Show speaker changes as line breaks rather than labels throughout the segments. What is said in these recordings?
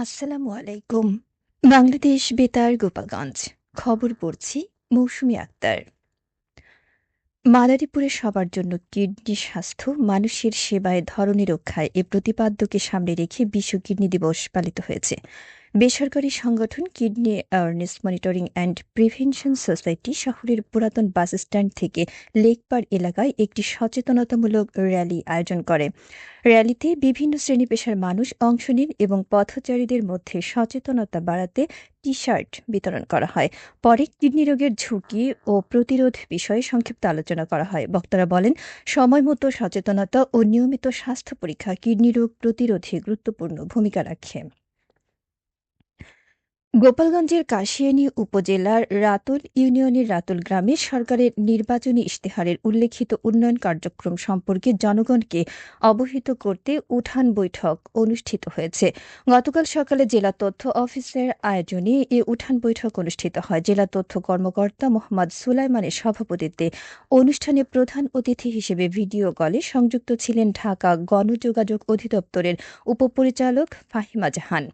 আসসালামু আলাইকুম। বাংলাদেশ বেতার গোপালগঞ্জ। খবর পড়ছি মৌসুমী আক্তার। মাদারীপুরে সবার জন্য কিডনি স্বাস্থ্য মানুষের সেবায় ধরনী রক্ষায় এ প্রতিপাদ্যকে সামনে রেখে বিশ্ব কিডনি দিবস পালিত হয়েছে। বেসরকারি সংগঠন kidney awareness monitoring and prevention society শহরের পুরাতন বাসস্ট্যান্ড থেকে লেকপাড় এলাকায় একটি সচেতনতামূলক র্যালি আয়োজন করে। র্যালিতে বিভিন্ন শ্রেণী পেশার মানুষ অংশ নেন এবং পথচারীদের মধ্যে সচেতনতা বাড়াতে টি শার্ট বিতরণ করা হয়। পরে কিডনি রোগের ঝুঁকি ও প্রতিরোধ বিষয়ে সংক্ষিপ্ত আলোচনা করা হয়। বক্তারা বলেন, সময়মতো সচেতনতা ও নিয়মিত স্বাস্থ্য পরীক্ষা কিডনি রোগ প্রতিরোধে গুরুত্বপূর্ণ ভূমিকা রাখে। গোপালগঞ্জের কাশিয়ানী উপজেলার রাতুল ইউনিয়নের রাতুল গ্রামে সরকারের নির্বাচনী ইশতেহারের উল্লেখিত উন্নয়ন কার্যক্রম সম্পর্কে জনগণকে অবহিত করতে উঠান বৈঠক অনুষ্ঠিত হয়েছে। গতকাল সকালে জেলা তথ্য অফিসের আয়োজনে এ উঠান বৈঠক অনুষ্ঠিত হয়। জেলা তথ্য কর্মকর্তা মোহাম্মদ সুলাইমানের সভাপতিত্বে অনুষ্ঠানে প্রধান অতিথি হিসেবে ভিডিও কলে সংযুক্ত ছিলেন ঢাকা গণযোগাযোগ অধিদপ্তরের উপপরিচালক ফাহিমা জাহান।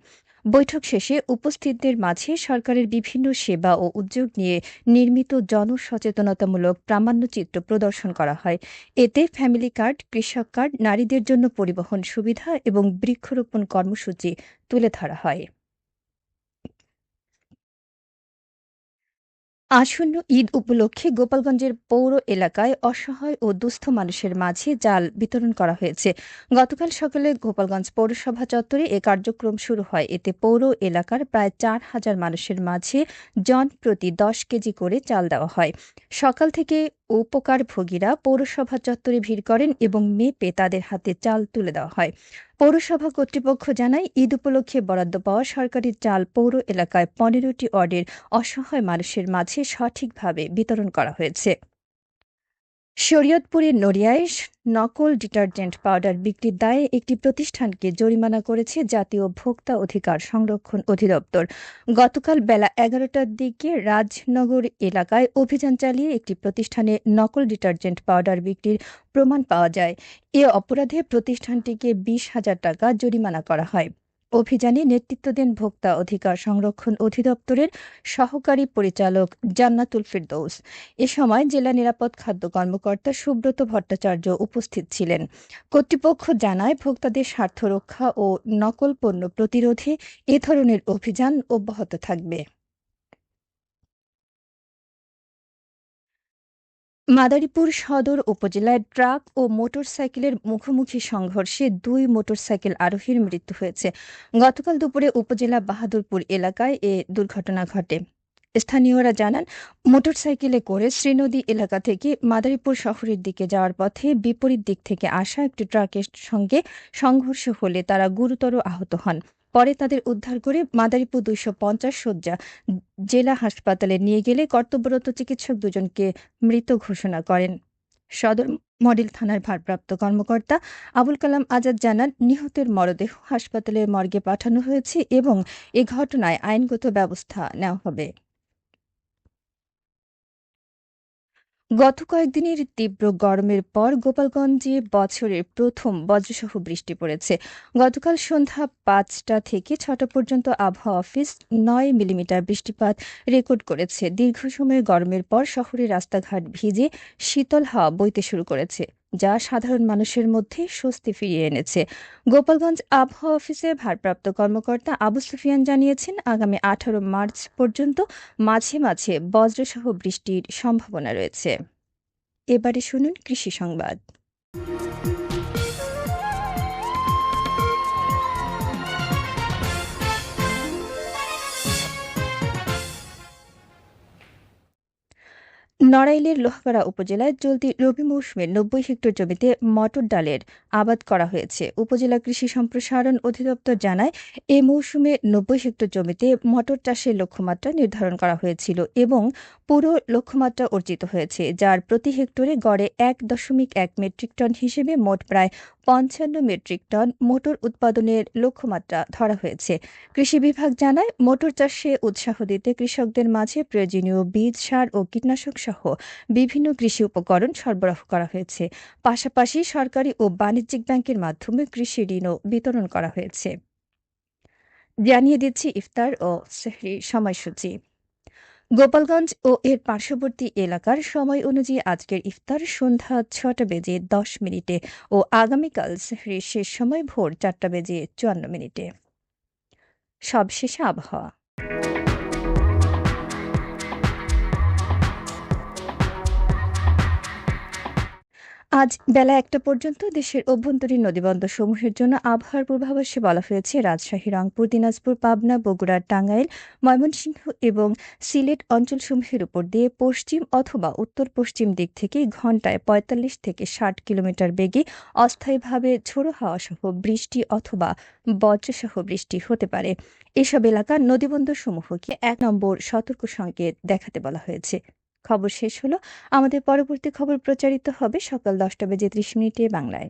বৈঠক শেষে উপস্থিতদের মাঝে সরকারের বিভিন্ন সেবা ও উদ্যোগ নিয়ে নির্মিত জনসচেতনতামূলক প্রামাণ্যচিত্র প্রদর্শন করা হয়। এতে ফ্যামিলি কার্ড, কৃষক কার্ড, নারীদের জন্য পরিবহন সুবিধা এবং বৃক্ষরোপণ কর্মসূচি তুলে ধরা হয়। আসন্ন ঈদ উপলক্ষে গোপালগঞ্জের পৌর এলাকায় অসহায় ও দুস্থ মানুষের মাঝে চাল বিতরণ করা হয়েছে। গতকাল সকালে গোপালগঞ্জ পৌরসভা চত্বরে এ কার্যক্রম শুরু হয়। এতে পৌর এলাকার প্রায় ৪,০০০ মানুষের মাঝে জন প্রতি ১০ কেজি করে চাল দেওয়া হয়। সকাল থেকে উপকারভোগীরা পৌরসভা চত্বরে ভিড় করেন এবং মেপে তাদের হাতে চাল তুলে দেওয়া হয়। পৌরসভা কর্তৃপক্ষ জানায়, ঈদ উপলক্ষে বরাদ্দ পাওয়া সরকারি চাল পৌর এলাকায় ১৫টি ওয়ার্ডের অসহায় মানুষের মাঝে সঠিকভাবে বিতরণ করা হয়েছে। শরীয়তপুরের নড়িয়ায় নকল ডিটারজেন্ট পাউডার বিক্রির দায়ে একটি প্রতিষ্ঠানকে জরিমানা করেছে জাতীয় ভোক্তা অধিকার সংরক্ষণ অধিদপ্তর। গতকাল বেলা ১১টার দিকে রাজনগর এলাকায় অভিযান চালিয়ে একটি প্রতিষ্ঠানে নকল ডিটারজেন্ট পাউডার বিক্রির প্রমাণ পাওয়া যায়। এ অপরাধে প্রতিষ্ঠানটিকে ২০,০০০ টাকা জরিমানা করা হয়। অভিযানে নেতৃত্ব দেন ভোক্তা অধিকার সংরক্ষণ অধিদপ্তরের সহকারী পরিচালক জান্নাতুল ফেরদৌস। এ সময় জেলা নিরাপদ খাদ্য কর্মকর্তা সুব্রত ভট্টাচার্য উপস্থিত ছিলেন। কর্তৃপক্ষ জানায়, ভোক্তাদের স্বার্থ রক্ষা ও নকল পণ্য প্রতিরোধে এ ধরনের অভিযান অব্যাহত থাকবে। মাদারীপুর সদর উপজেলায় ট্রাক ও মোটরসাইকেলের মুখোমুখি সংঘর্ষে ২ মোটরসাইকেল আরোহীর মৃত্যু হয়েছে। গতকাল দুপুরে উপজেলা বাহাদুরপুর এলাকায় এ দুর্ঘটনা ঘটে। স্থানীয়রা জানান, মোটরসাইকেলে করে শ্রীনদী এলাকা থেকে মাদারীপুর শহরের দিকে যাওয়ার পথে বিপরীত দিক থেকে আসা একটি ট্রাকের সঙ্গে সংঘর্ষ হলে তারা গুরুতর আহত হন। পরে তাদের উদ্ধার করে মাদারীপুর ২৫০ শয্যা জেলা হাসপাতালে নিয়ে গেলে কর্তব্যরত চিকিৎসক দুজনকে মৃত ঘোষণা করেন। সদর মডেল থানার ভারপ্রাপ্ত কর্মকর্তা আবুল কালাম আজাদ জানান, নিহতের মরদেহ হাসপাতালের মর্গে পাঠানো হয়েছে এবং এ ঘটনায় আইনগত ব্যবস্থা নেওয়া হবে। গত কয়েকদিনের তীব্র গরমের পর গোপালগঞ্জে বছরের প্রথম বজ্রসহ বৃষ্টি পড়েছে। গতকাল সন্ধ্যা ৫টা থেকে ৬টা পর্যন্ত আবহাওয়া অফিস ৯ মিলিমিটার বৃষ্টিপাত রেকর্ড করেছে। দীর্ঘ সময়ের গরমের পর শহরের রাস্তাঘাট ভিজে শীতল হাওয়া বইতে শুরু করেছে, যা সাধারণ মানুষের মধ্যে স্বস্তি ফিরিয়ে এনেছে। গোপালগঞ্জ আবহাওয়া অফিসের ভারপ্রাপ্ত কর্মকর্তা আবু সুফিয়ান জানিয়েছেন, আগামী ১৮ মার্চ পর্যন্ত মাঝে মাঝে বজ্রসহ বৃষ্টির সম্ভাবনা রয়েছে। এবারে শুনুন কৃষি সংবাদ। নড়াইলের লোহাগাড়া উপজেলায় চলতি রবি মৌসুমে ৯০ হেক্টর জমিতে মটর ডালের আবাদ করা হয়েছে। উপজেলা কৃষি সম্প্রসারণ অধিদপ্তর জানায়, এ মৌসুমে ৯০ হেক্টর জমিতে মটর চাষের লক্ষ্যমাত্রা নির্ধারণ করা হয়েছিল এবং পুরো লক্ষ্যমাত্রা অর্জিত হয়েছে, যার প্রতি হেক্টরে গড়ে ১.১ মেট্রিক টন হিসেবে মোট প্রায় ৫৫ মেট্রিক টন মোটর উৎপাদনের লক্ষ্যমাত্রা ধরা হয়েছে। কৃষি বিভাগ জানায়, মোটর চাষে উৎসাহ দিতে কৃষকদের মাঝে প্রয়োজনীয় বীজ, সার ও কীটনাশক সহ বিভিন্ন কৃষি উপকরণ সরবরাহ করা হয়েছে। পাশাপাশি সরকারি ও বাণিজ্যিক ব্যাংকের মাধ্যমে কৃষি ঋণও বিতরণ করা হয়েছে। জানিয়ে দিচ্ছি ইফতার ও সেহরি সময়সূচি। গোপালগঞ্জ ও এর পার্শ্ববর্তী এলাকার সময় অনুযায়ী আজকের ইফতার সন্ধ্যা ৬টা বেজে ১০ মিনিটে ও আগামীকাল সেহরির শেষ সময় ভোর ৪টা বেজে ৫৪ মিনিটে। সবশেষে আবহাওয়া। আজ বেলা ১টা পর্যন্ত দেশের অভ্যন্তরীণ নদীবন্দরসমূহের জন্য আবহাওয়ার পূর্বাভাসে বলা হয়েছে, রাজশাহী, রংপুর, দিনাজপুর, পাবনা, বগুড়া, টাঙ্গাইল, ময়মনসিংহ এবং সিলেট অঞ্চলসমূহের উপর দিয়ে পশ্চিম অথবা উত্তর-পশ্চিম দিক থেকে ঘণ্টায় ৪৫ থেকে ৬০ কিলোমিটার বেগে অস্থায়ীভাবে ঝোড়ো হাওয়াসহ বৃষ্টি অথবা বজ্রসহ বৃষ্টি হতে পারে। এসব এলাকার নদীবন্দরসমূহকে ১ নম্বর সতর্ক সংকেত দেখাতে বলা হয়েছে। খবর শেষ হলো। আমাদের পরবর্তী খবর প্রচারিত হবে সকাল ১০টা বেজে ৩০ মিনিটে বাংলায়।